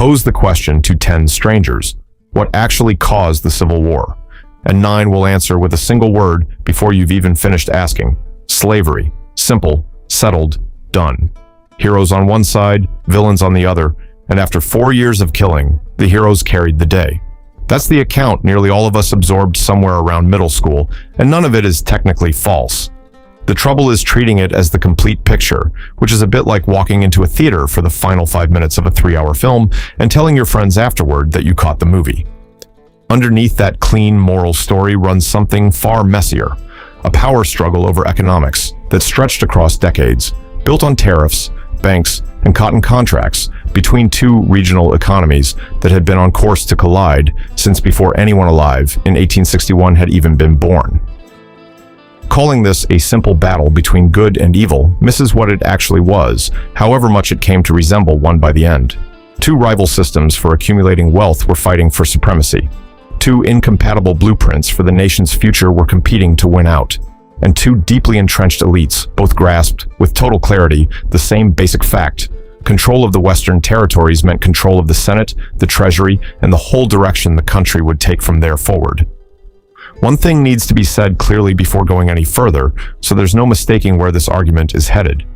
Pose the question to 10 strangers. What actually caused the Civil War? And 9 will answer with a single word before you've even finished asking. Slavery. Simple, settled, done. Heroes on one side, villains on the other, and after 4 years of killing, the heroes carried the day. That's the account nearly all of us absorbed somewhere around middle school, and none of it is technically false. The trouble is treating it as the complete picture, which is a bit like walking into a theater for the final 5 minutes of a 3-hour film and telling your friends afterward that you caught the movie. Underneath that clean moral story runs something far messier, a power struggle over economics that stretched across decades, built on tariffs, banks, and cotton contracts between two regional economies that had been on course to collide since before anyone alive in 1861 had even been born. Calling this a simple battle between good and evil misses what it actually was, however much it came to resemble one by the end. Two rival systems for accumulating wealth were fighting for supremacy. Two incompatible blueprints for the nation's future were competing to win out. And two deeply entrenched elites both grasped, with total clarity, the same basic fact. Control of the Western territories meant control of the Senate, the Treasury, and the whole direction the country would take from there forward. One thing needs to be said clearly before going any further, so there's no mistaking where this argument is headed.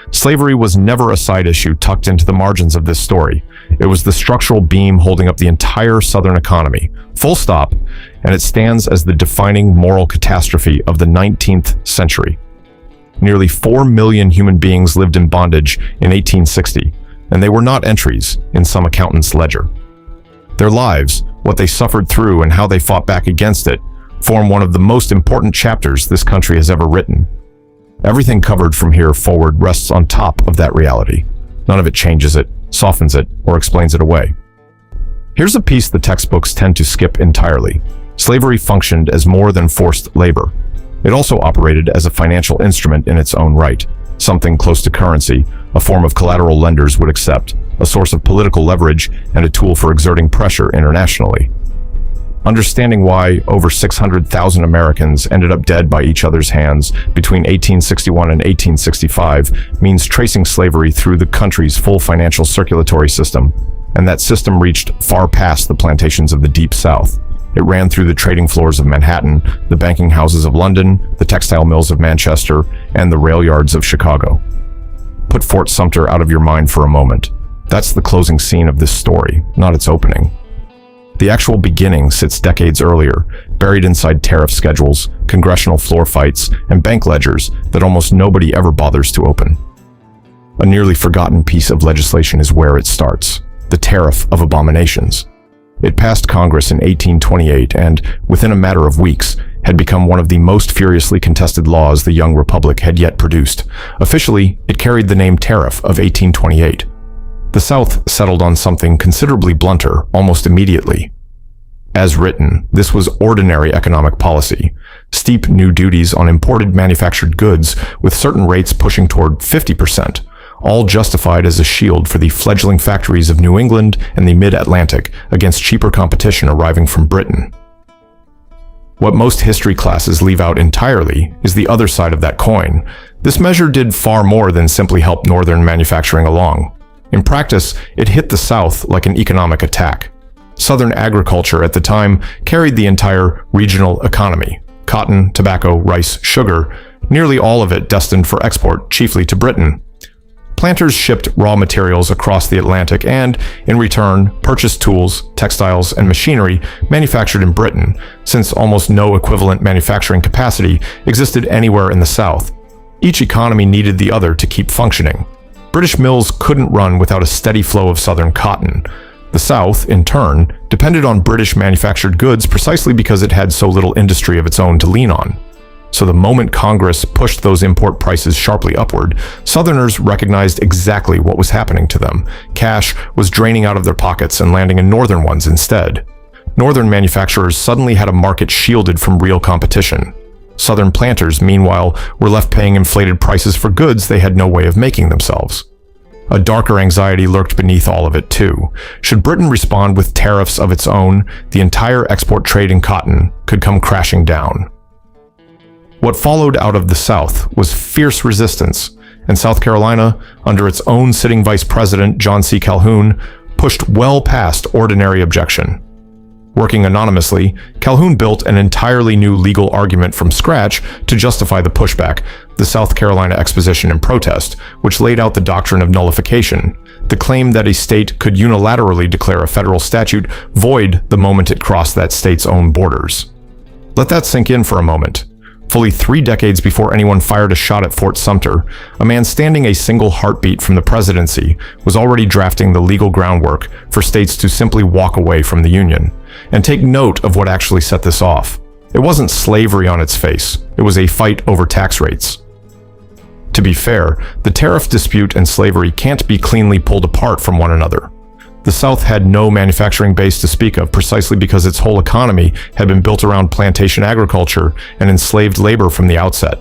Slavery was never a side issue tucked into the margins of this story. It was the structural beam holding up the entire Southern economy, full stop, and it stands as the defining moral catastrophe of the 19th century. Nearly 4 million human beings lived in bondage in 1860, and they were not entries in some accountant's ledger. Their lives, what they suffered through and how they fought back against it, form one of the most important chapters this country has ever written. Everything covered from here forward rests on top of that reality. None of it changes it, softens it, or explains it away. Here's a piece the textbooks tend to skip entirely. Slavery functioned as more than forced labor. It also operated as a financial instrument in its own right, something close to currency, a form of collateral lenders would accept, a source of political leverage, and a tool for exerting pressure internationally. Understanding why over 600,000 Americans ended up dead by each other's hands between 1861 and 1865 means tracing slavery through the country's full financial circulatory system, and that system reached far past the plantations of the Deep South. It ran through the trading floors of Manhattan, the banking houses of London, the textile mills of Manchester, and the rail yards of Chicago. Put Fort Sumter out of your mind for a moment. That's the closing scene of this story, not its opening. The actual beginning sits decades earlier, buried inside tariff schedules, congressional floor fights, and bank ledgers that almost nobody ever bothers to open. A nearly forgotten piece of legislation is where it starts, the Tariff of Abominations. It passed Congress in 1828 and, within a matter of weeks, had become one of the most furiously contested laws the young republic had yet produced. Officially, it carried the name Tariff of 1828. The South settled on something considerably blunter almost immediately. As written, this was ordinary economic policy. Steep new duties on imported manufactured goods with certain rates pushing toward 50%, all justified as a shield for the fledgling factories of New England and the mid-Atlantic against cheaper competition arriving from Britain. What most history classes leave out entirely is the other side of that coin. This measure did far more than simply help Northern manufacturing along. In practice, it hit the South like an economic attack. Southern agriculture at the time carried the entire regional economy: cotton, tobacco, rice, sugar, nearly all of it destined for export, chiefly to Britain. Planters shipped raw materials across the Atlantic and, in return, purchased tools, textiles, and machinery manufactured in Britain, since almost no equivalent manufacturing capacity existed anywhere in the South. Each economy needed the other to keep functioning. British mills couldn't run without a steady flow of Southern cotton. The South, in turn, depended on British manufactured goods precisely because it had so little industry of its own to lean on. So the moment Congress pushed those import prices sharply upward, Southerners recognized exactly what was happening to them. Cash was draining out of their pockets and landing in Northern ones instead. Northern manufacturers suddenly had a market shielded from real competition. Southern planters, meanwhile, were left paying inflated prices for goods they had no way of making themselves. A darker anxiety lurked beneath all of it, too. Should Britain respond with tariffs of its own, the entire export trade in cotton could come crashing down. What followed out of the South was fierce resistance, and South Carolina, under its own sitting vice president, John C. Calhoun, pushed well past ordinary objection. Working anonymously, Calhoun built an entirely new legal argument from scratch to justify the pushback, the South Carolina Exposition and Protest, which laid out the doctrine of nullification, the claim that a state could unilaterally declare a federal statute void the moment it crossed that state's own borders. Let that sink in for a moment. Fully 3 decades before anyone fired a shot at Fort Sumter, a man standing a single heartbeat from the presidency was already drafting the legal groundwork for states to simply walk away from the Union. And take note of what actually set this off. It wasn't slavery on its face, it was a fight over tax rates. To be fair, the tariff dispute and slavery can't be cleanly pulled apart from one another. The South had no manufacturing base to speak of precisely because its whole economy had been built around plantation agriculture and enslaved labor from the outset.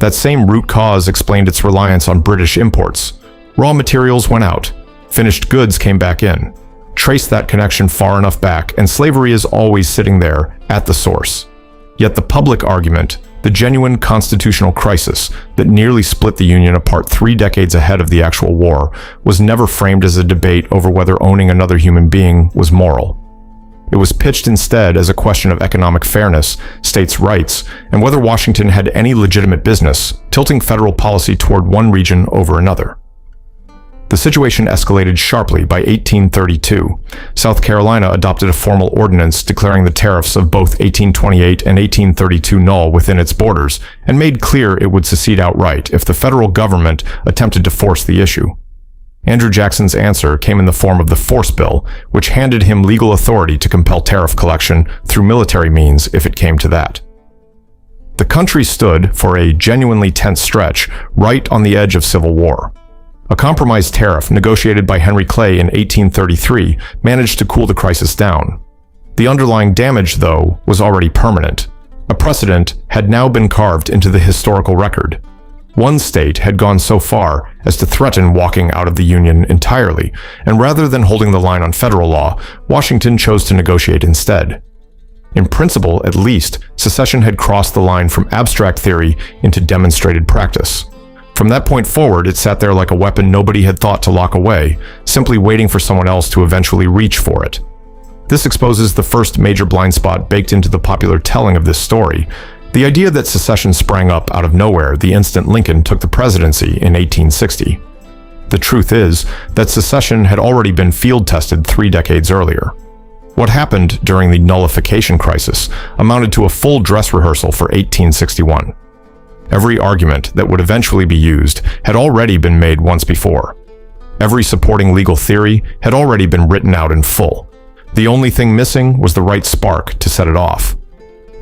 That same root cause explained its reliance on British imports. Raw materials went out, finished goods came back in. Trace that connection far enough back, and slavery is always sitting there at the source. Yet the public argument, the genuine constitutional crisis that nearly split the Union apart 3 decades ahead of the actual war, was never framed as a debate over whether owning another human being was moral. It was pitched instead as a question of economic fairness, states' rights, and whether Washington had any legitimate business tilting federal policy toward one region over another. The situation escalated sharply by 1832. South Carolina adopted a formal ordinance declaring the tariffs of both 1828 and 1832 null within its borders, and made clear it would secede outright if the federal government attempted to force the issue. Andrew Jackson's answer came in the form of the Force Bill, which handed him legal authority to compel tariff collection through military means if it came to that. The country stood, for a genuinely tense stretch, right on the edge of civil war. A compromise tariff negotiated by Henry Clay in 1833 managed to cool the crisis down. The underlying damage, though, was already permanent. A precedent had now been carved into the historical record. One state had gone so far as to threaten walking out of the Union entirely, and rather than holding the line on federal law, Washington chose to negotiate instead. In principle, at least, secession had crossed the line from abstract theory into demonstrated practice. From that point forward, it sat there like a weapon nobody had thought to lock away, simply waiting for someone else to eventually reach for it. This exposes the first major blind spot baked into the popular telling of this story, the idea that secession sprang up out of nowhere the instant Lincoln took the presidency in 1860. The truth is that secession had already been field-tested 3 decades earlier. What happened during the Nullification Crisis amounted to a full dress rehearsal for 1861. Every argument that would eventually be used had already been made once before. Every supporting legal theory had already been written out in full. The only thing missing was the right spark to set it off.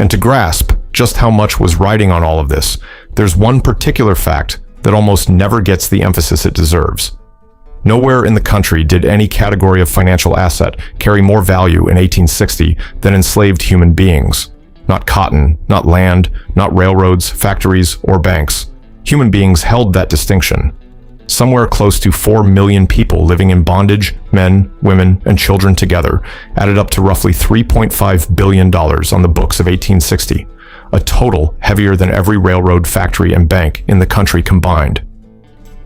And to grasp just how much was riding on all of this, there's one particular fact that almost never gets the emphasis it deserves. Nowhere in the country did any category of financial asset carry more value in 1860 than enslaved human beings. Not cotton, not land, not railroads, factories, or banks. Human beings held that distinction. Somewhere close to 4 million people living in bondage, men, women, and children together, added up to roughly $3.5 billion on the books of 1860, a total heavier than every railroad, factory, and bank in the country combined.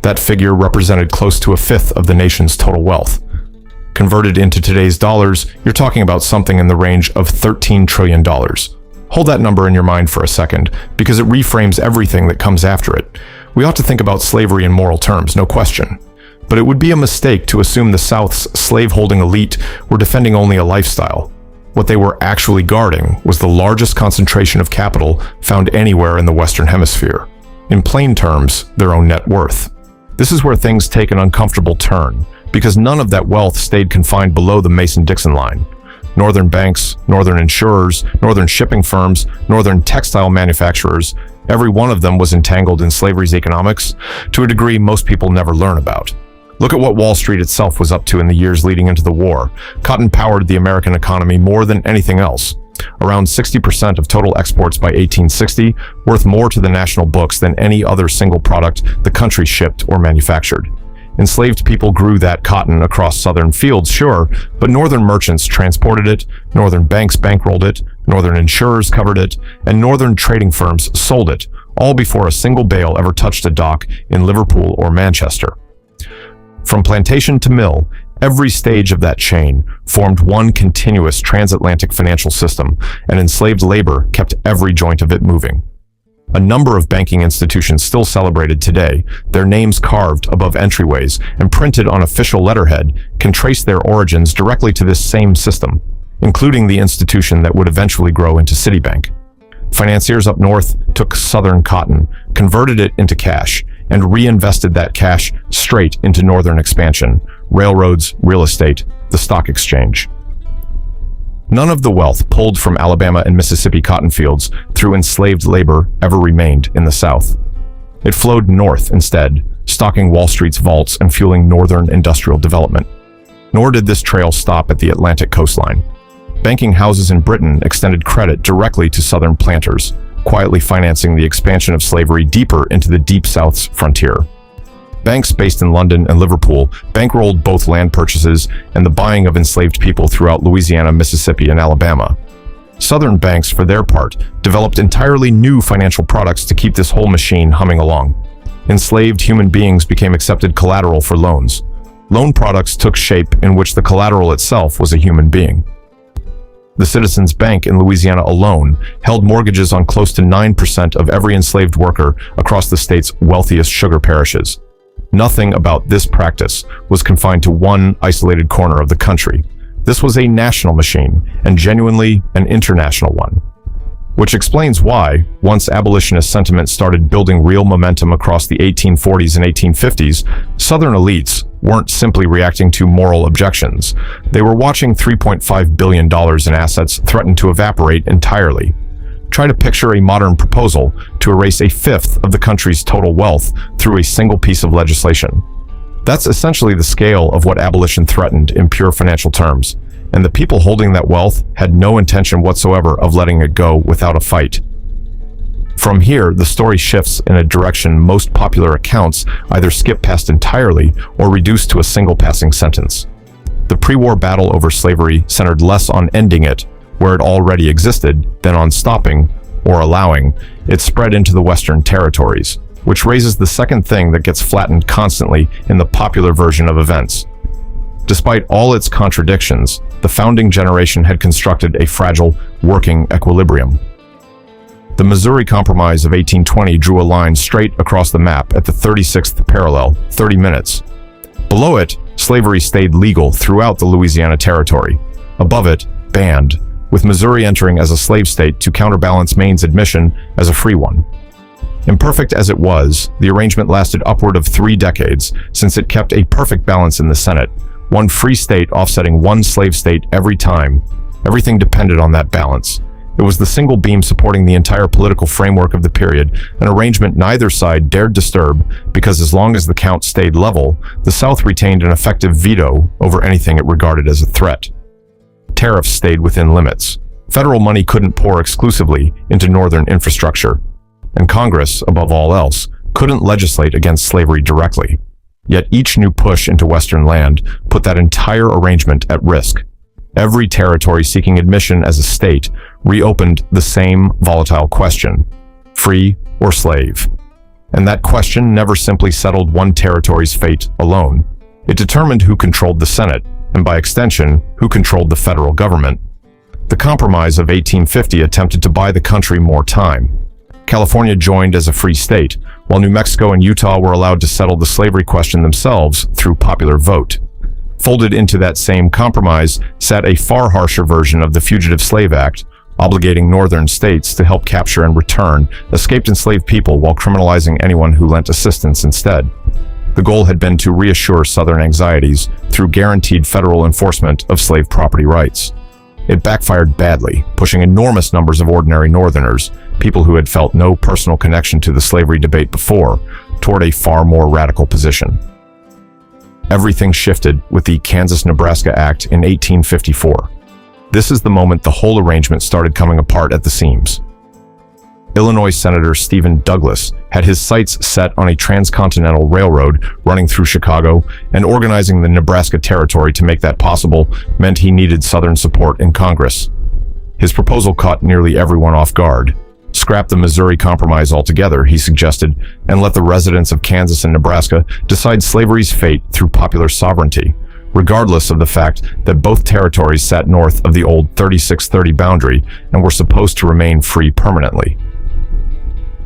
That figure represented close to 1/5 of the nation's total wealth. Converted into today's dollars, you're talking about something in the range of $13 trillion. Hold that number in your mind for a second, because it reframes everything that comes after it. We ought to think about slavery in moral terms, no question. But it would be a mistake to assume the South's slave-holding elite were defending only a lifestyle. What they were actually guarding was the largest concentration of capital found anywhere in the Western Hemisphere. In plain terms, their own net worth. This is where things take an uncomfortable turn, because none of that wealth stayed confined below the Mason-Dixon line. Northern banks, northern insurers, northern shipping firms, northern textile manufacturers, every one of them was entangled in slavery's economics to a degree most people never learn about. Look at what Wall Street itself was up to in the years leading into the war. Cotton powered the American economy more than anything else. Around 60% of total exports by 1860, worth more to the national books than any other single product the country shipped or manufactured. Enslaved people grew that cotton across southern fields, sure, but northern merchants transported it, northern banks bankrolled it, northern insurers covered it, and northern trading firms sold it, all before a single bale ever touched a dock in Liverpool or Manchester. From plantation to mill, Every stage of that chain formed one continuous transatlantic financial system, and enslaved labor kept every joint of it moving. A number of banking institutions still celebrated today, their names carved above entryways and printed on official letterhead, can trace their origins directly to this same system, including the institution that would eventually grow into Citibank. Financiers up north took Southern cotton, converted it into cash, and reinvested that cash straight into Northern expansion, railroads, real estate, the stock exchange. None of the wealth pulled from Alabama and Mississippi cotton fields through enslaved labor ever remained in the South. It flowed north instead, stocking Wall Street's vaults and fueling Northern industrial development. Nor did this trail stop at the Atlantic coastline. Banking houses in Britain extended credit directly to Southern planters, quietly financing the expansion of slavery deeper into the Deep South's frontier. Banks based in London and Liverpool bankrolled both land purchases and the buying of enslaved people throughout Louisiana, Mississippi, and Alabama. Southern banks, for their part, developed entirely new financial products to keep this whole machine humming along. Enslaved human beings became accepted collateral for loans. Loan products took shape in which the collateral itself was a human being. The Citizens Bank in Louisiana alone held mortgages on close to 9% of every enslaved worker across the state's wealthiest sugar parishes. Nothing about this practice was confined to one isolated corner of the country. This was a national machine, and genuinely an international one. Which explains why, once abolitionist sentiment started building real momentum across the 1840s and 1850s, Southern elites weren't simply reacting to moral objections. They were watching $3.5 billion in assets threaten to evaporate entirely. Try to picture a modern proposal to erase a fifth of the country's total wealth through a single piece of legislation. That's essentially the scale of what abolition threatened in pure financial terms, and the people holding that wealth had no intention whatsoever of letting it go without a fight. From here, the story shifts in a direction most popular accounts either skip past entirely or reduce to a single passing sentence. The pre-war battle over slavery centered less on ending it, where it already existed, than on stopping, or allowing, it spread into the Western territories, which raises the second thing that gets flattened constantly in the popular version of events. Despite all its contradictions, the founding generation had constructed a fragile, working equilibrium. The Missouri Compromise of 1820 drew a line straight across the map at the 36th parallel, 30 minutes. Below it, slavery stayed legal throughout the Louisiana Territory. Above it, banned, with Missouri entering as a slave state to counterbalance Maine's admission as a free one. Imperfect as it was, the arrangement lasted upward of 3 decades, since it kept a perfect balance in the Senate, one free state offsetting one slave state every time. Everything depended on that balance. It was the single beam supporting the entire political framework of the period, an arrangement neither side dared disturb, because as long as the count stayed level, the South retained an effective veto over anything it regarded as a threat. Tariffs stayed within limits. Federal money couldn't pour exclusively into Northern infrastructure, and Congress, above all else, couldn't legislate against slavery directly. Yet each new push into Western land put that entire arrangement at risk. Every territory seeking admission as a state reopened the same volatile question: free or slave? And that question never simply settled one territory's fate alone. It determined who controlled the Senate, and by extension, who controlled the federal government. The Compromise of 1850 attempted to buy the country more time. California joined as a free state, while New Mexico and Utah were allowed to settle the slavery question themselves through popular vote. Folded into that same compromise sat a far harsher version of the Fugitive Slave Act, obligating northern states to help capture and return escaped enslaved people while criminalizing anyone who lent assistance instead. The goal had been to reassure Southern anxieties through guaranteed federal enforcement of slave property rights. It backfired badly, pushing enormous numbers of ordinary Northerners, people who had felt no personal connection to the slavery debate before, toward a far more radical position. Everything shifted with the Kansas-Nebraska Act in 1854. This is the moment the whole arrangement started coming apart at the seams. Illinois Senator Stephen Douglas had his sights set on a transcontinental railroad running through Chicago, and organizing the Nebraska Territory to make that possible meant he needed Southern support in Congress. His proposal caught nearly everyone off guard. Scrap the Missouri Compromise altogether, he suggested, and let the residents of Kansas and Nebraska decide slavery's fate through popular sovereignty. regardless of the fact that both territories sat north of the old 3630 boundary and were supposed to remain free permanently.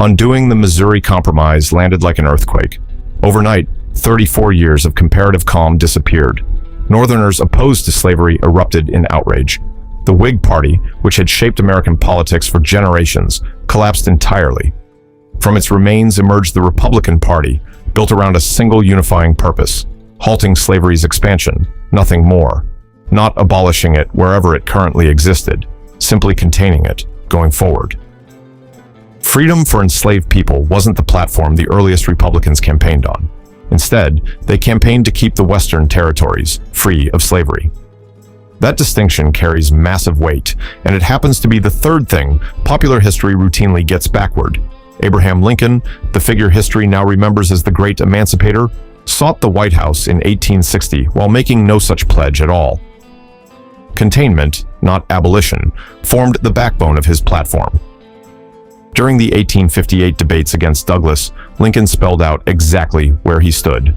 Undoing the Missouri Compromise landed like an earthquake. Overnight, 34 years of comparative calm disappeared. Northerners opposed to slavery erupted in outrage. The Whig Party, which had shaped American politics for generations, collapsed entirely. From its remains emerged the Republican Party, built around a single unifying purpose: halting slavery's expansion, nothing more. Not abolishing it wherever it currently existed, simply containing it, going forward. Freedom for enslaved people wasn't the platform the earliest Republicans campaigned on. Instead, they campaigned to keep the Western territories free of slavery. That distinction carries massive weight, and it happens to be the third thing popular history routinely gets backward. Abraham Lincoln, the figure history now remembers as the great emancipator, sought the White House in 1860 while making no such pledge at all. Containment, not abolition, formed the backbone of his platform. During the 1858 debates against Douglas, Lincoln spelled out exactly where he stood.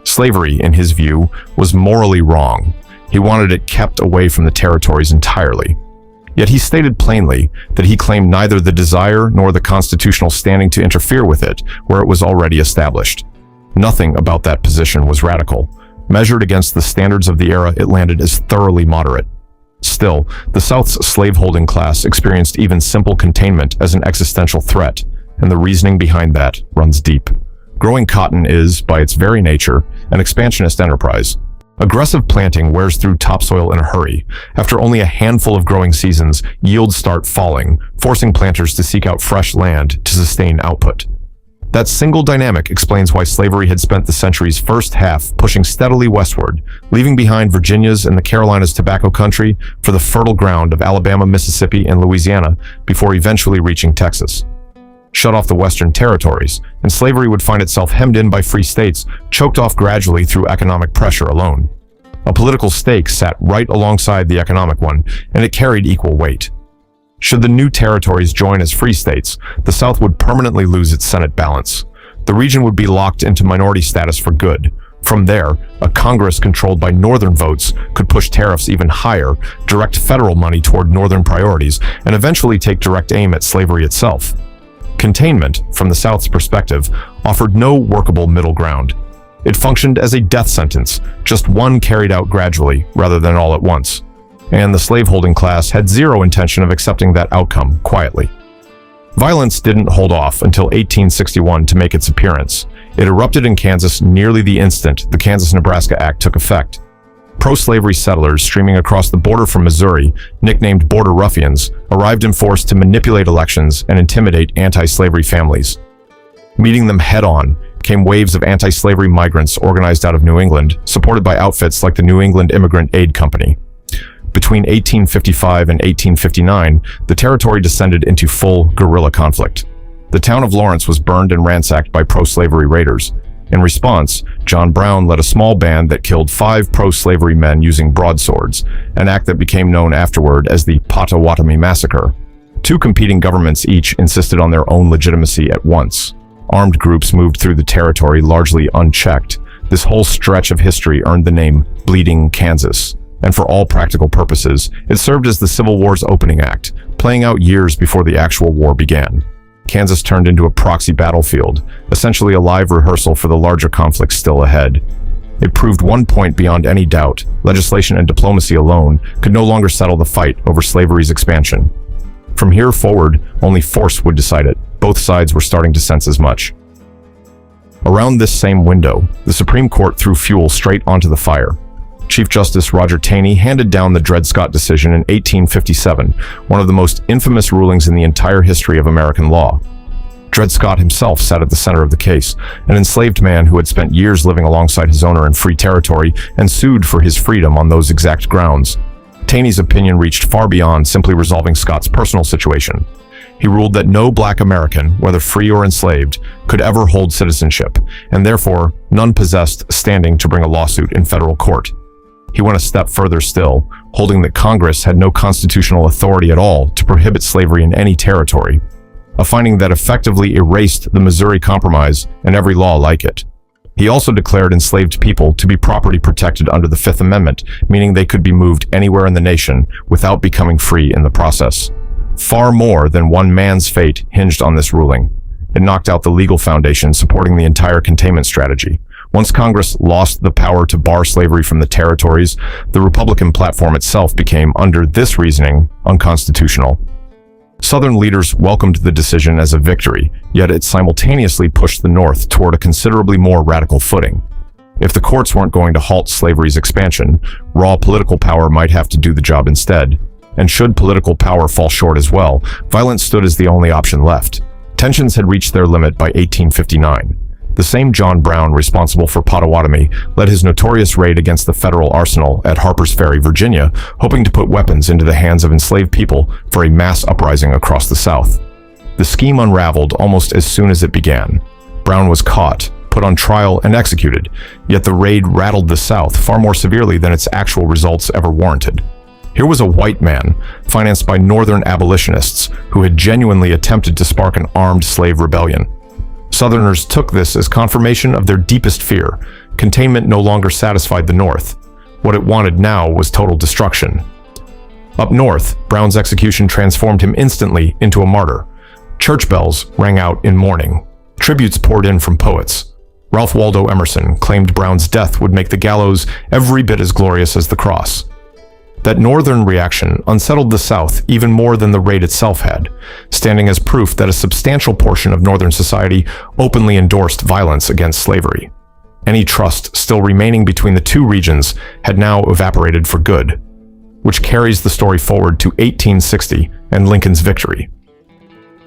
Slavery, in his view, was morally wrong. He wanted it kept away from the territories entirely. Yet he stated plainly that he claimed neither the desire nor the constitutional standing to interfere with it where it was already established. Nothing about that position was radical. Measured against the standards of the era, it landed as thoroughly moderate. Still, the South's slaveholding class experienced even simple containment as an existential threat, and the reasoning behind that runs deep. Growing cotton is, by its very nature, an expansionist enterprise. Aggressive planting wears through topsoil in a hurry. After only a handful of growing seasons, yields start falling, forcing planters to seek out fresh land to sustain output. That single dynamic explains why slavery had spent the century's first half pushing steadily westward, leaving behind Virginia's and the Carolinas' tobacco country for the fertile ground of Alabama, Mississippi, and Louisiana before eventually reaching Texas. Shut off the western territories, and slavery would find itself hemmed in by free states, choked off gradually through economic pressure alone. A political stake sat right alongside the economic one, and it carried equal weight. Should the new territories join as free states, the South would permanently lose its Senate balance. The region would be locked into minority status for good. From there, a Congress controlled by Northern votes could push tariffs even higher, direct federal money toward Northern priorities, and eventually take direct aim at slavery itself. Containment, from the South's perspective, offered no workable middle ground. It functioned as a death sentence, just one carried out gradually rather than all at once. And the slaveholding class had zero intention of accepting that outcome quietly. Violence didn't hold off until 1861 to make its appearance. It erupted in Kansas nearly the instant the Kansas-Nebraska Act took effect. Pro-slavery settlers streaming across the border from Missouri, nicknamed Border Ruffians, arrived in force to manipulate elections and intimidate anti-slavery families. Meeting them head-on came waves of anti-slavery migrants organized out of New England, supported by outfits like the New England Immigrant Aid Company. Between 1855 and 1859, the territory descended into full guerrilla conflict. The town of Lawrence was burned and ransacked by pro-slavery raiders. In response, John Brown led a small band that killed 5 pro-slavery men using broadswords, an act that became known afterward as the Pottawatomie Massacre. 2 competing governments each insisted on their own legitimacy at once. Armed groups moved through the territory largely unchecked. This whole stretch of history earned the name Bleeding Kansas. And for all practical purposes, it served as the Civil War's opening act, playing out years before the actual war began. Kansas turned into a proxy battlefield, essentially a live rehearsal for the larger conflict still ahead. It proved one point beyond any doubt: legislation and diplomacy alone could no longer settle the fight over slavery's expansion. From here forward, only force would decide it. Both sides were starting to sense as much. Around this same window, the Supreme Court threw fuel straight onto the fire. Chief Justice Roger Taney handed down the Dred Scott decision in 1857, one of the most infamous rulings in the entire history of American law. Dred Scott himself sat at the center of the case, an enslaved man who had spent years living alongside his owner in free territory and sued for his freedom on those exact grounds. Taney's opinion reached far beyond simply resolving Scott's personal situation. He ruled that no black American, whether free or enslaved, could ever hold citizenship, and therefore none possessed standing to bring a lawsuit in federal court. He went a step further still, holding that Congress had no constitutional authority at all to prohibit slavery in any territory, a finding that effectively erased the Missouri Compromise and every law like it. He also declared enslaved people to be property protected under the Fifth Amendment, meaning they could be moved anywhere in the nation without becoming free in the process. Far more than one man's fate hinged on this ruling. It knocked out the legal foundation supporting the entire containment strategy. Once Congress lost the power to bar slavery from the territories, the Republican platform itself became, under this reasoning, unconstitutional. Southern leaders welcomed the decision as a victory, yet it simultaneously pushed the North toward a considerably more radical footing. If the courts weren't going to halt slavery's expansion, raw political power might have to do the job instead. And should political power fall short as well, violence stood as the only option left. Tensions had reached their limit by 1859. The same John Brown responsible for Potawatomi led his notorious raid against the federal arsenal at Harper's Ferry, Virginia, hoping to put weapons into the hands of enslaved people for a mass uprising across the South. The scheme unraveled almost as soon as it began. Brown was caught, put on trial, and executed, yet the raid rattled the South far more severely than its actual results ever warranted. Here was a white man, financed by Northern abolitionists, who had genuinely attempted to spark an armed slave rebellion. Southerners took this as confirmation of their deepest fear. Containment no longer satisfied the North. What it wanted now was total destruction. Up north, Brown's execution transformed him instantly into a martyr. Church bells rang out in mourning. Tributes poured in from poets. Ralph Waldo Emerson claimed Brown's death would make the gallows every bit as glorious as the cross. That northern reaction unsettled the South even more than the raid itself had, standing as proof that a substantial portion of northern society openly endorsed violence against slavery. Any trust still remaining between the two regions had now evaporated for good, which carries the story forward to 1860 and Lincoln's victory.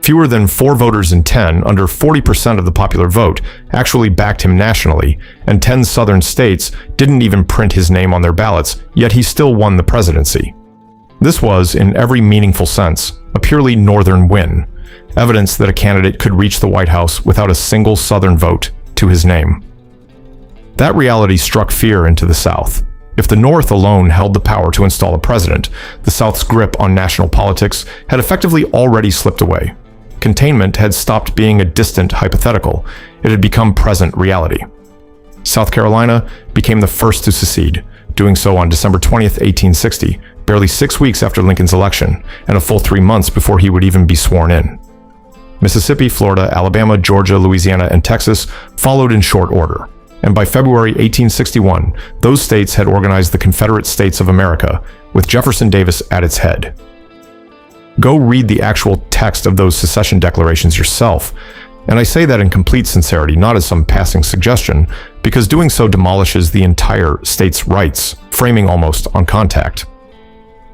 Fewer than 4 voters in 10, under 40% of the popular vote, actually backed him nationally, and 10 southern states didn't even print his name on their ballots, yet he still won the presidency. This was, in every meaningful sense, a purely northern win, evidence that a candidate could reach the White House without a single southern vote to his name. That reality struck fear into the South. If the North alone held the power to install a president, the South's grip on national politics had effectively already slipped away. Containment had stopped being a distant hypothetical. It had become present reality. South Carolina became the first to secede, doing so on December 20th, 1860, barely 6 weeks after Lincoln's election, and a full 3 months before he would even be sworn in. Mississippi, Florida, Alabama, Georgia, Louisiana, and Texas followed in short order, and by February 1861, those states had organized the Confederate States of America, with Jefferson Davis at its head. Go read the actual text of those secession declarations yourself, and I say that in complete sincerity, not as some passing suggestion, because doing so demolishes the entire state's rights, framing almost on contact.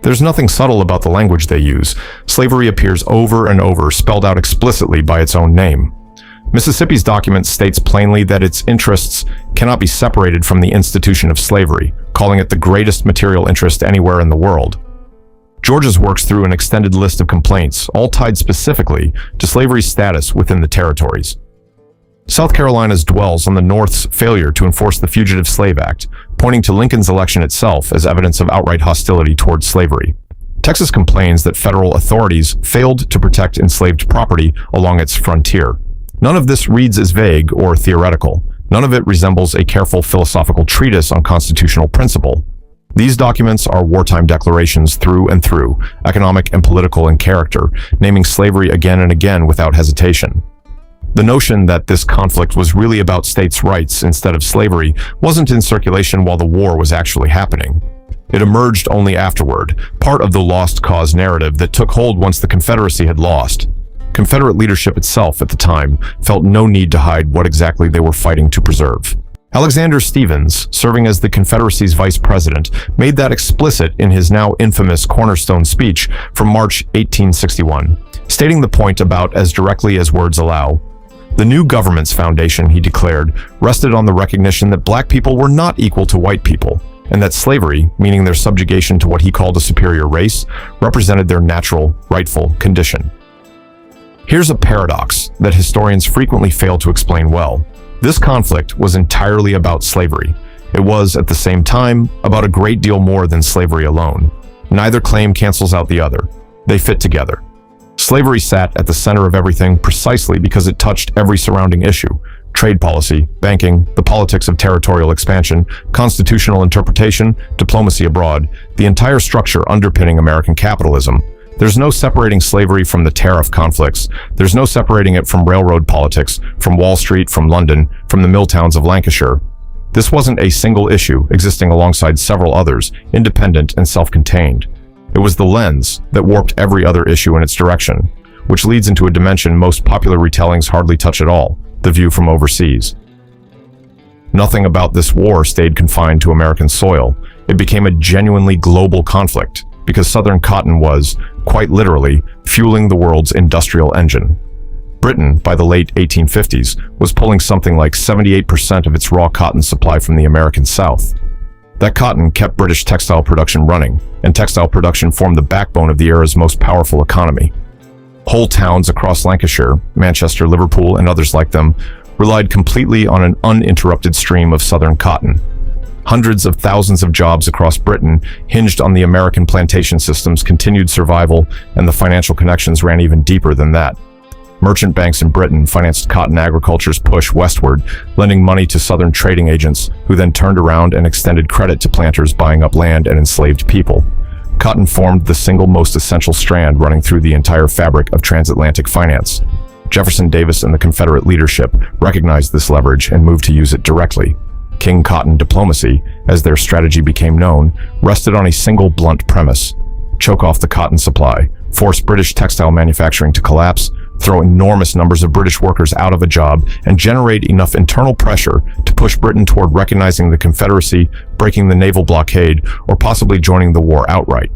There's nothing subtle about the language they use. Slavery appears over and over, spelled out explicitly by its own name. Mississippi's document states plainly that its interests cannot be separated from the institution of slavery, calling it the greatest material interest anywhere in the world. Georgia's works through an extended list of complaints, all tied specifically to slavery's status within the territories. South Carolina's dwells on the North's failure to enforce the Fugitive Slave Act, pointing to Lincoln's election itself as evidence of outright hostility towards slavery. Texas complains that federal authorities failed to protect enslaved property along its frontier. None of this reads as vague or theoretical. None of it resembles a careful philosophical treatise on constitutional principle. These documents are wartime declarations through and through, economic and political in character, naming slavery again and again without hesitation. The notion that this conflict was really about states' rights instead of slavery wasn't in circulation while the war was actually happening. It emerged only afterward, part of the lost cause narrative that took hold once the Confederacy had lost. Confederate leadership itself at the time felt no need to hide what exactly they were fighting to preserve. Alexander Stephens, serving as the Confederacy's vice president, made that explicit in his now infamous Cornerstone Speech from March 1861, stating the point about as directly as words allow. The new government's foundation, he declared, rested on the recognition that black people were not equal to white people, and that slavery, meaning their subjugation to what he called a superior race, represented their natural, rightful condition. Here's a paradox that historians frequently fail to explain well. This conflict was entirely about slavery. It was, at the same time, about a great deal more than slavery alone. Neither claim cancels out the other. They fit together. Slavery sat at the center of everything precisely because it touched every surrounding issue: trade policy, banking, the politics of territorial expansion, constitutional interpretation, diplomacy abroad, the entire structure underpinning American capitalism. There's no separating slavery from the tariff conflicts. There's no separating it from railroad politics, from Wall Street, from London, from the mill towns of Lancashire. This wasn't a single issue existing alongside several others, independent and self-contained. It was the lens that warped every other issue in its direction, which leads into a dimension most popular retellings hardly touch at all: the view from overseas. Nothing about this war stayed confined to American soil. It became a genuinely global conflict, because Southern cotton was, quite literally, fueling the world's industrial engine. Britain, by the late 1850s, was pulling something like 78% of its raw cotton supply from the American South. That cotton kept British textile production running, and textile production formed the backbone of the era's most powerful economy. Whole towns across Lancashire, Manchester, Liverpool, and others like them, relied completely on an uninterrupted stream of Southern cotton. Hundreds of thousands of jobs across Britain hinged on the American plantation system's continued survival, and the financial connections ran even deeper than that. Merchant banks in Britain financed cotton agriculture's push westward, lending money to Southern trading agents, who then turned around and extended credit to planters buying up land and enslaved people. Cotton formed the single most essential strand running through the entire fabric of transatlantic finance. Jefferson Davis and the Confederate leadership recognized this leverage and moved to use it directly. King Cotton diplomacy, as their strategy became known, rested on a single blunt premise: choke off the cotton supply, force British textile manufacturing to collapse, throw enormous numbers of British workers out of a job, and generate enough internal pressure to push Britain toward recognizing the Confederacy, breaking the naval blockade, or possibly joining the war outright.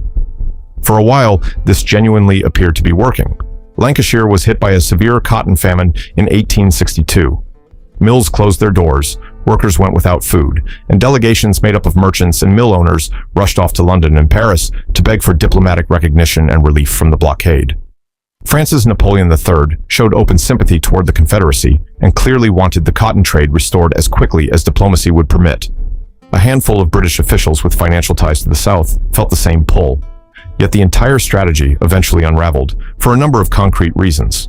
For a while, this genuinely appeared to be working. Lancashire was hit by a severe cotton famine in 1862. Mills closed their doors, workers went without food, and delegations made up of merchants and mill owners rushed off to London and Paris to beg for diplomatic recognition and relief from the blockade. France's Napoleon III showed open sympathy toward the Confederacy and clearly wanted the cotton trade restored as quickly as diplomacy would permit. A handful of British officials with financial ties to the South felt the same pull. Yet the entire strategy eventually unraveled for a number of concrete reasons.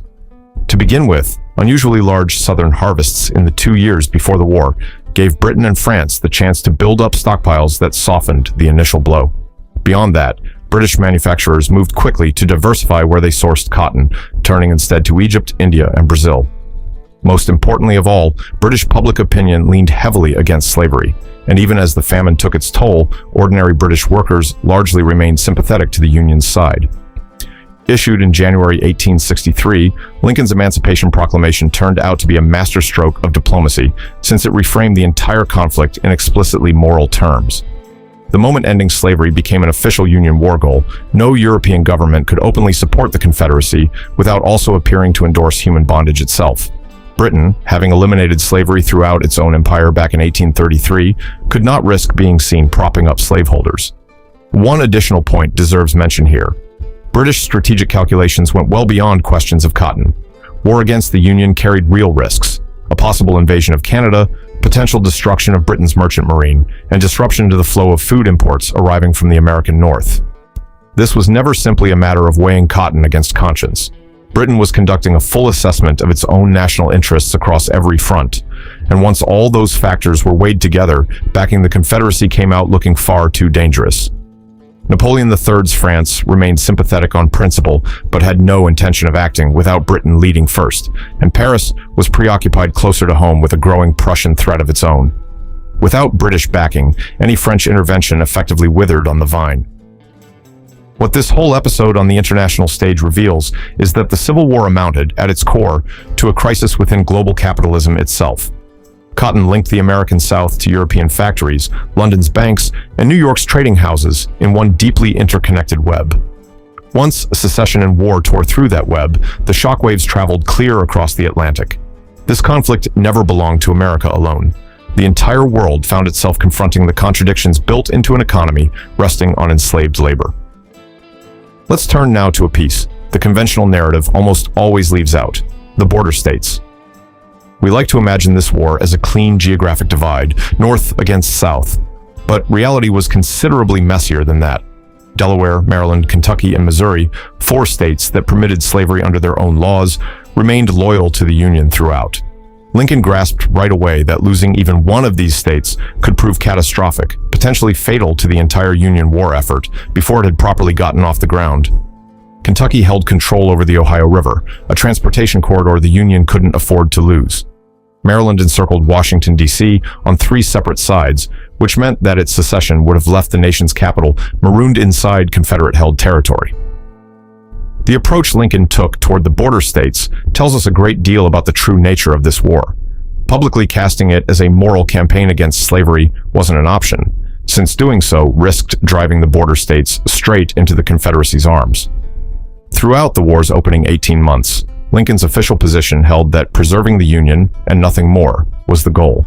To begin with, unusually large Southern harvests in the 2 years before the war gave Britain and France the chance to build up stockpiles that softened the initial blow. Beyond that, British manufacturers moved quickly to diversify where they sourced cotton, turning instead to Egypt, India, and Brazil. Most importantly of all, British public opinion leaned heavily against slavery, and even as the famine took its toll, ordinary British workers largely remained sympathetic to the Union's side. Issued in January 1863, Lincoln's Emancipation Proclamation turned out to be a masterstroke of diplomacy, since it reframed the entire conflict in explicitly moral terms. The moment ending slavery became an official Union war goal, no European government could openly support the Confederacy without also appearing to endorse human bondage itself. Britain, having eliminated slavery throughout its own empire back in 1833, could not risk being seen propping up slaveholders. One additional point deserves mention here. British strategic calculations went well beyond questions of cotton. War against the Union carried real risks: a possible invasion of Canada, potential destruction of Britain's merchant marine, and disruption to the flow of food imports arriving from the American North. This was never simply a matter of weighing cotton against conscience. Britain was conducting a full assessment of its own national interests across every front, and once all those factors were weighed together, backing the Confederacy came out looking far too dangerous. Napoleon III's France remained sympathetic on principle, but had no intention of acting without Britain leading first, and Paris was preoccupied closer to home with a growing Prussian threat of its own. Without British backing, any French intervention effectively withered on the vine. What this whole episode on the international stage reveals is that the Civil War amounted, at its core, to a crisis within global capitalism itself. Cotton linked the American South to European factories, London's banks, and New York's trading houses in one deeply interconnected web. Once secession and war tore through that web, the shockwaves traveled clear across the Atlantic. This conflict never belonged to America alone. The entire world found itself confronting the contradictions built into an economy resting on enslaved labor. Let's turn now to a piece the conventional narrative almost always leaves out: the border states. We like to imagine this war as a clean geographic divide, north against south. But reality was considerably messier than that. Delaware, Maryland, Kentucky, and Missouri, 4 states that permitted slavery under their own laws, remained loyal to the Union throughout. Lincoln grasped right away that losing even one of these states could prove catastrophic, potentially fatal to the entire Union war effort before it had properly gotten off the ground. Kentucky held control over the Ohio River, a transportation corridor the Union couldn't afford to lose. Maryland encircled Washington, D.C. on 3 separate sides, which meant that its secession would have left the nation's capital marooned inside Confederate-held territory. The approach Lincoln took toward the border states tells us a great deal about the true nature of this war. Publicly casting it as a moral campaign against slavery wasn't an option, since doing so risked driving the border states straight into the Confederacy's arms. Throughout the war's opening 18 months, Lincoln's official position held that preserving the Union, and nothing more, was the goal.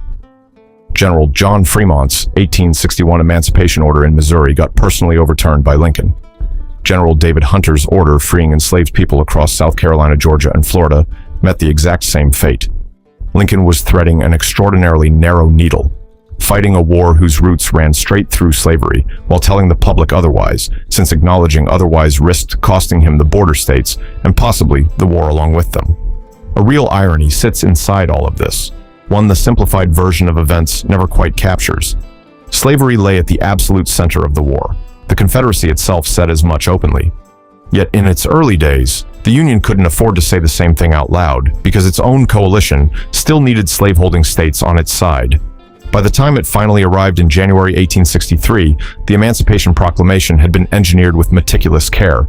General John Fremont's 1861 Emancipation Order in Missouri got personally overturned by Lincoln. General David Hunter's order freeing enslaved people across South Carolina, Georgia, and Florida met the exact same fate. Lincoln was threading an extraordinarily narrow needle, fighting a war whose roots ran straight through slavery while telling the public otherwise, since acknowledging otherwise risked costing him the border states and possibly the war along with them. A real irony sits inside all of this, one the simplified version of events never quite captures. Slavery lay at the absolute center of the war. The Confederacy itself said as much openly. Yet in its early days, the Union couldn't afford to say the same thing out loud because its own coalition still needed slaveholding states on its side. By the time it finally arrived in January 1863, the Emancipation Proclamation had been engineered with meticulous care.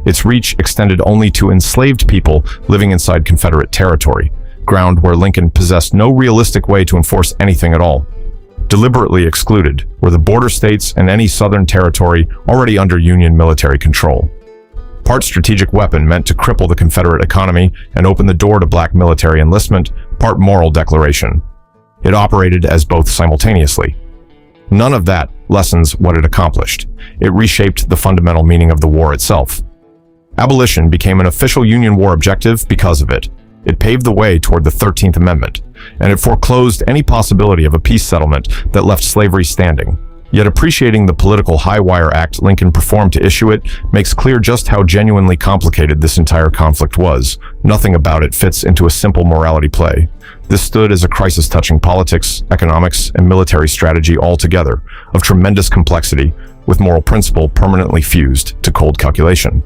Its reach extended only to enslaved people living inside Confederate territory, ground where Lincoln possessed no realistic way to enforce anything at all. Deliberately excluded were the border states and any southern territory already under Union military control. Part strategic weapon meant to cripple the Confederate economy and open the door to black military enlistment, part moral declaration. It operated as both simultaneously. None of that lessens what it accomplished. It reshaped the fundamental meaning of the war itself. Abolition became an official Union war objective because of it. It paved the way toward the 13th Amendment, and it foreclosed any possibility of a peace settlement that left slavery standing. Yet appreciating the political high-wire act Lincoln performed to issue it makes clear just how genuinely complicated this entire conflict was. Nothing about it fits into a simple morality play. This stood as a crisis touching politics, economics, and military strategy all together, of tremendous complexity, with moral principle permanently fused to cold calculation.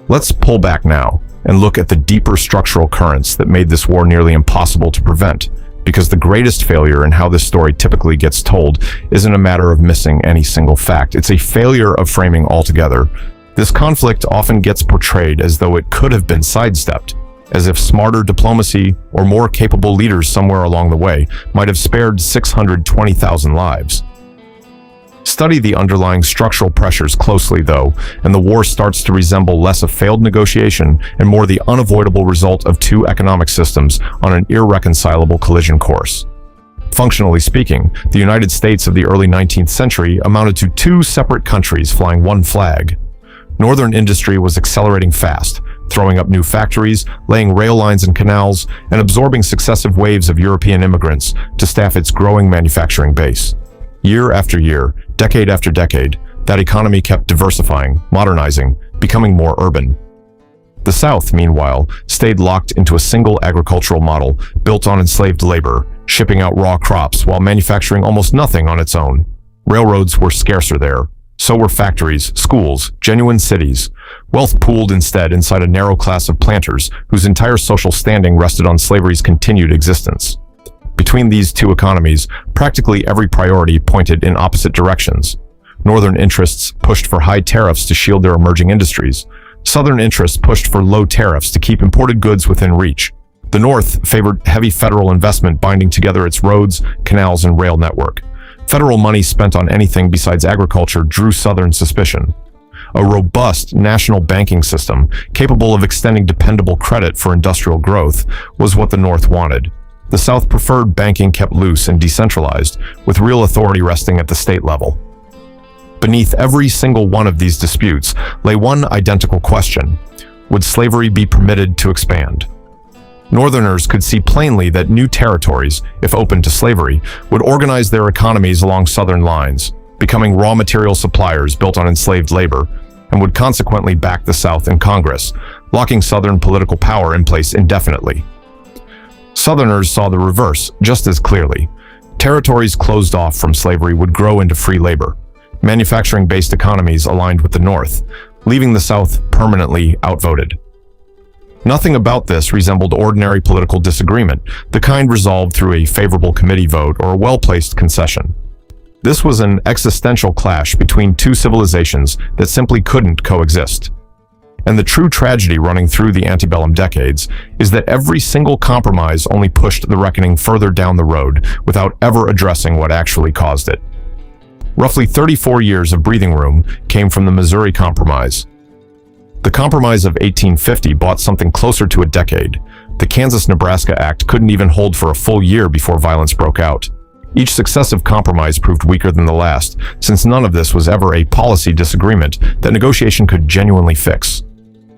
Let's pull back now and look at the deeper structural currents that made this war nearly impossible to prevent, because the greatest failure in how this story typically gets told isn't a matter of missing any single fact. It's a failure of framing altogether. This conflict often gets portrayed as though it could have been sidestepped, as if smarter diplomacy or more capable leaders somewhere along the way might have spared 620,000 lives. Study the underlying structural pressures closely, though, and the war starts to resemble less a failed negotiation and more the unavoidable result of two economic systems on an irreconcilable collision course. Functionally speaking, the United States of the early 19th century amounted to two separate countries flying one flag. Northern industry was accelerating fast, throwing up new factories, laying rail lines and canals, and absorbing successive waves of European immigrants to staff its growing manufacturing base. Year after year, decade after decade, that economy kept diversifying, modernizing, becoming more urban. The South, meanwhile, stayed locked into a single agricultural model built on enslaved labor, shipping out raw crops while manufacturing almost nothing on its own. Railroads were scarcer there. So were factories, schools, genuine cities. Wealth pooled instead inside a narrow class of planters whose entire social standing rested on slavery's continued existence. Between these two economies, practically every priority pointed in opposite directions. Northern interests pushed for high tariffs to shield their emerging industries. Southern interests pushed for low tariffs to keep imported goods within reach. The North favored heavy federal investment binding together its roads, canals, and rail network. Federal money spent on anything besides agriculture drew Southern suspicion. A robust national banking system, capable of extending dependable credit for industrial growth, was what the North wanted. The South preferred banking kept loose and decentralized, with real authority resting at the state level. Beneath every single one of these disputes lay one identical question: would slavery be permitted to expand? Northerners could see plainly that new territories, if open to slavery, would organize their economies along Southern lines, becoming raw material suppliers built on enslaved labor, and would consequently back the South in Congress, locking Southern political power in place indefinitely. Southerners saw the reverse just as clearly. Territories closed off from slavery would grow into free labor. Manufacturing-based economies aligned with the North, leaving the South permanently outvoted. Nothing about this resembled ordinary political disagreement, the kind resolved through a favorable committee vote or a well-placed concession. This was an existential clash between two civilizations that simply couldn't coexist. And the true tragedy running through the antebellum decades is that every single compromise only pushed the reckoning further down the road without ever addressing what actually caused it. Roughly 34 years of breathing room came from the Missouri Compromise. The Compromise of 1850 bought something closer to a decade. The Kansas-Nebraska Act couldn't even hold for a full year before violence broke out. Each successive compromise proved weaker than the last, since none of this was ever a policy disagreement that negotiation could genuinely fix.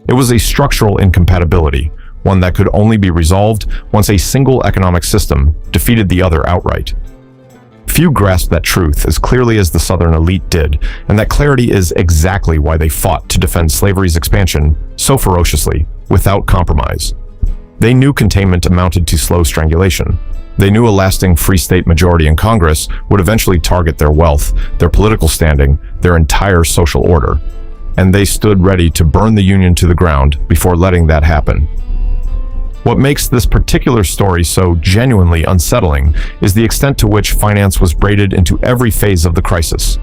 It was a structural incompatibility, one that could only be resolved once a single economic system defeated the other outright. Few grasped that truth as clearly as the Southern elite did, and that clarity is exactly why they fought to defend slavery's expansion so ferociously, without compromise. They knew containment amounted to slow strangulation. They knew a lasting free state majority in Congress would eventually target their wealth, their political standing, their entire social order. And they stood ready to burn the Union to the ground before letting that happen. What makes this particular story so genuinely unsettling is the extent to which finance was braided into every phase of the crisis.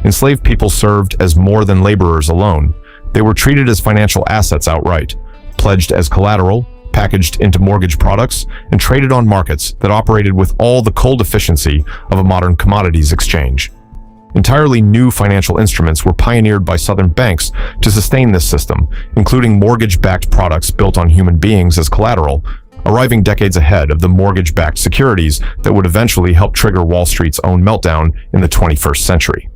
Enslaved people served as more than laborers alone. They were treated as financial assets outright, pledged as collateral, packaged into mortgage products, and traded on markets that operated with all the cold efficiency of a modern commodities exchange. Entirely new financial instruments were pioneered by Southern banks to sustain this system, including mortgage-backed products built on human beings as collateral, arriving decades ahead of the mortgage-backed securities that would eventually help trigger Wall Street's own meltdown in the 21st century.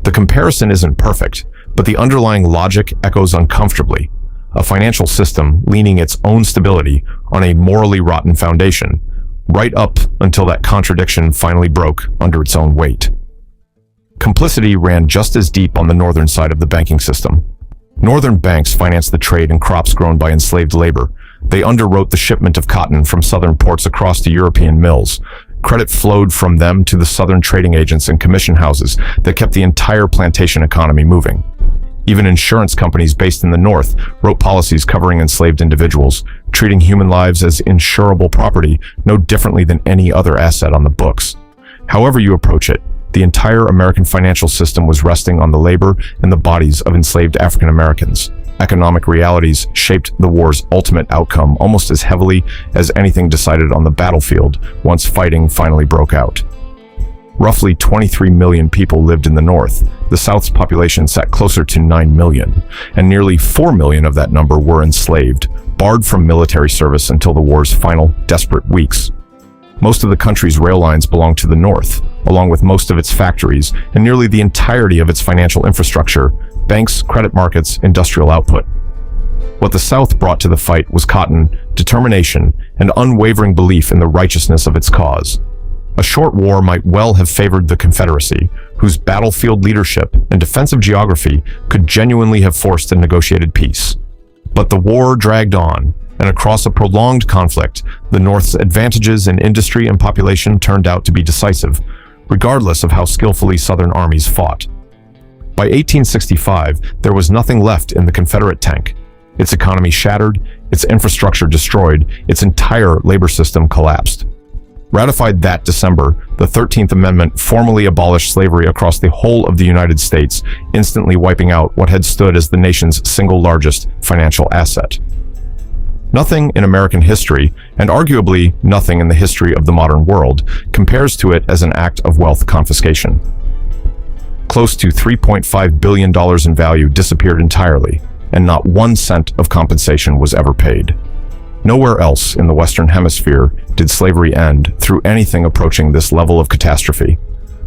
The comparison isn't perfect, but the underlying logic echoes uncomfortably. A financial system leaning its own stability on a morally rotten foundation, right up until that contradiction finally broke under its own weight. Complicity ran just as deep on the northern side of the banking system. Northern banks financed the trade in crops grown by enslaved labor. They underwrote the shipment of cotton from southern ports across to European mills. Credit flowed from them to the southern trading agents and commission houses that kept the entire plantation economy moving. Even insurance companies based in the North wrote policies covering enslaved individuals, treating human lives as insurable property no differently than any other asset on the books. However you approach it, the entire American financial system was resting on the labor and the bodies of enslaved African Americans. Economic realities shaped the war's ultimate outcome almost as heavily as anything decided on the battlefield once fighting finally broke out. Roughly 23 million people lived in the North. The South's population sat closer to 9 million, and nearly 4 million of that number were enslaved, barred from military service until the war's final desperate weeks. Most of the country's rail lines belonged to the North, along with most of its factories and nearly the entirety of its financial infrastructure, banks, credit markets, industrial output. What the South brought to the fight was cotton, determination, and unwavering belief in the righteousness of its cause. A short war might well have favored the Confederacy, whose battlefield leadership and defensive geography could genuinely have forced a negotiated peace. But the war dragged on, and across a prolonged conflict, the North's advantages in industry and population turned out to be decisive, regardless of how skillfully Southern armies fought. By 1865, there was nothing left in the Confederate tank. Its economy shattered, its infrastructure destroyed, its entire labor system collapsed. Ratified that December, the 13th Amendment formally abolished slavery across the whole of the United States, instantly wiping out what had stood as the nation's single largest financial asset. Nothing in American history, and arguably nothing in the history of the modern world, compares to it as an act of wealth confiscation. Close to $3.5 billion in value disappeared entirely, and not 1 cent of compensation was ever paid. Nowhere else in the Western Hemisphere did slavery end through anything approaching this level of catastrophe.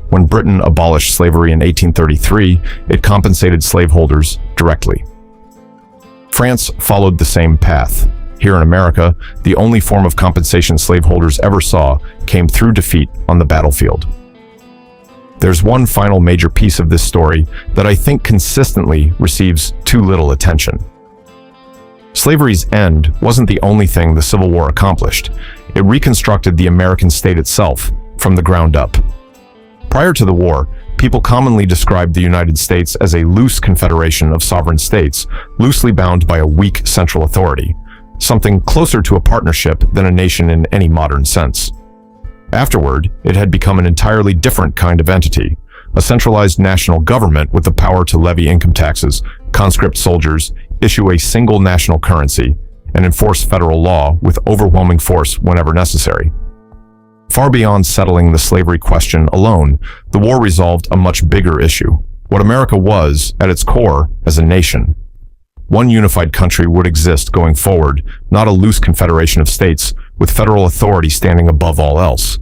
When Britain abolished slavery in 1833, it compensated slaveholders directly. France followed the same path. Here in America, the only form of compensation slaveholders ever saw came through defeat on the battlefield. There's one final major piece of this story that I think consistently receives too little attention. Slavery's end wasn't the only thing the Civil War accomplished. It reconstructed the American state itself from the ground up. Prior to the war, people commonly described the United States as a loose confederation of sovereign states, loosely bound by a weak central authority, something closer to a partnership than a nation in any modern sense. Afterward, it had become an entirely different kind of entity, a centralized national government with the power to levy income taxes, conscript soldiers, issue a single national currency, and enforce federal law with overwhelming force whenever necessary. Far beyond settling the slavery question alone, the war resolved a much bigger issue: what America was, at its core, as a nation. One unified country would exist going forward, not a loose confederation of states, with federal authority standing above all else.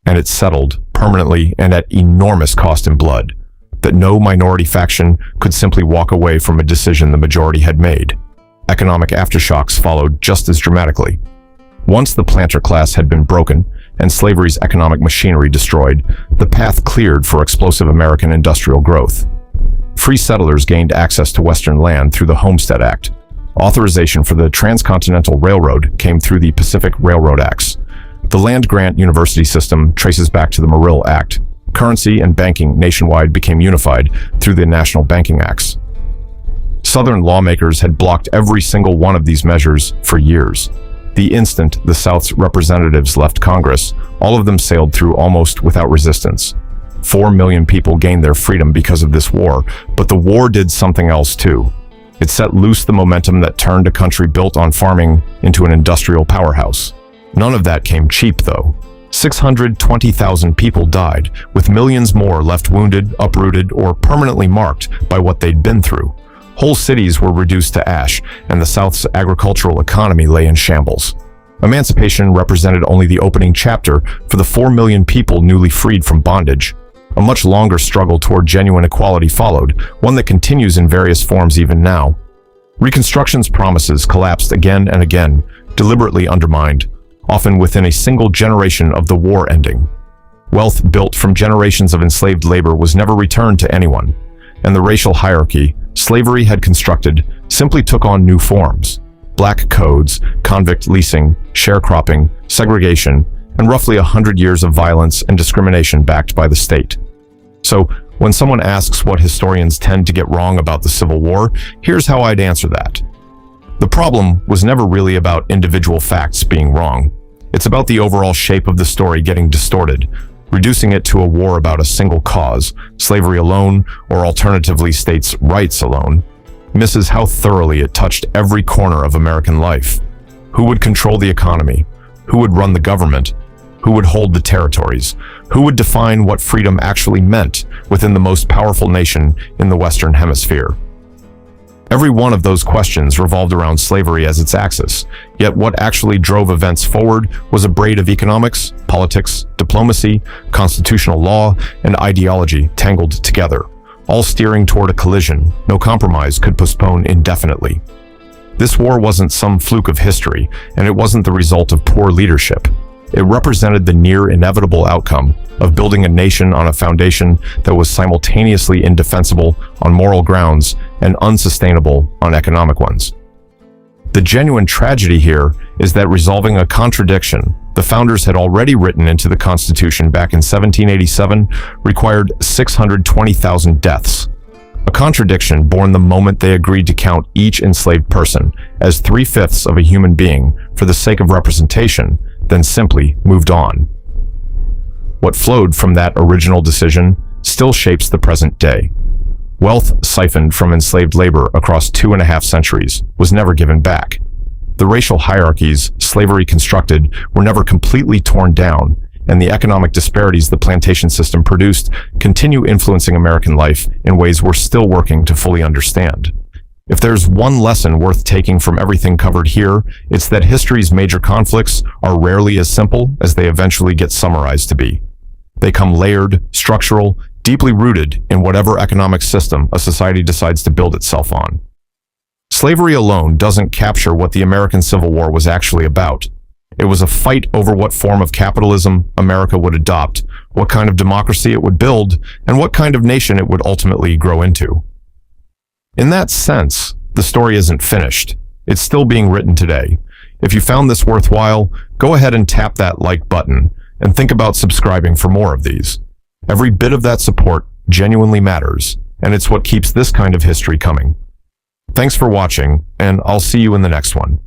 And it settled, permanently and at enormous cost in blood, that no minority faction could simply walk away from a decision the majority had made. Economic aftershocks followed just as dramatically. Once the planter class had been broken and slavery's economic machinery destroyed, the path cleared for explosive American industrial growth. Free settlers gained access to Western land through the Homestead Act. Authorization for the Transcontinental Railroad came through the Pacific Railroad Acts. The land-grant university system traces back to the Morrill Act. Currency and banking nationwide became unified through the National Banking Acts. Southern lawmakers had blocked every single one of these measures for years. The instant the South's representatives left Congress, all of them sailed through almost without resistance. 4 million people gained their freedom because of this war, but the war did something else too. It set loose the momentum that turned a country built on farming into an industrial powerhouse. None of that came cheap, though. 620,000 people died, with millions more left wounded, uprooted, or permanently marked by what they'd been through. Whole cities were reduced to ash, and the South's agricultural economy lay in shambles. Emancipation represented only the opening chapter for the 4 million people newly freed from bondage. A much longer struggle toward genuine equality followed, one that continues in various forms even now. Reconstruction's promises collapsed again and again, deliberately undermined, often within a single generation of the war ending. Wealth built from generations of enslaved labor was never returned to anyone, and the racial hierarchy slavery had constructed simply took on new forms. Black codes, convict leasing, sharecropping, segregation, and roughly 100 years of violence and discrimination backed by the state. So, when someone asks what historians tend to get wrong about the Civil War, here's how I'd answer that. The problem was never really about individual facts being wrong. It's about the overall shape of the story getting distorted, reducing it to a war about a single cause, slavery alone, or alternatively states' rights alone, misses how thoroughly it touched every corner of American life. Who would control the economy? Who would run the government? Who would hold the territories? Who would define what freedom actually meant within the most powerful nation in the Western Hemisphere? Every one of those questions revolved around slavery as its axis, yet what actually drove events forward was a braid of economics, politics, diplomacy, constitutional law, and ideology tangled together, all steering toward a collision no compromise could postpone indefinitely. This war wasn't some fluke of history, and it wasn't the result of poor leadership. It represented the near inevitable outcome of building a nation on a foundation that was simultaneously indefensible on moral grounds and unsustainable on economic ones. The genuine tragedy here is that resolving a contradiction the founders had already written into the Constitution back in 1787 required 620,000 deaths. A contradiction born the moment they agreed to count each enslaved person as 3/5 of a human being for the sake of representation, then simply moved on. What flowed from that original decision still shapes the present day. Wealth siphoned from enslaved labor across 2.5 centuries was never given back. The racial hierarchies slavery constructed were never completely torn down, and the economic disparities the plantation system produced continue influencing American life in ways we're still working to fully understand. If there's one lesson worth taking from everything covered here, it's that history's major conflicts are rarely as simple as they eventually get summarized to be. They come layered, structural, deeply rooted in whatever economic system a society decides to build itself on. Slavery alone doesn't capture what the American Civil War was actually about. It was a fight over what form of capitalism America would adopt, what kind of democracy it would build, and what kind of nation it would ultimately grow into. In that sense, the story isn't finished. It's still being written today. If you found this worthwhile, go ahead and tap that like button and think about subscribing for more of these. Every bit of that support genuinely matters, and it's what keeps this kind of history coming. Thanks for watching, and I'll see you in the next one.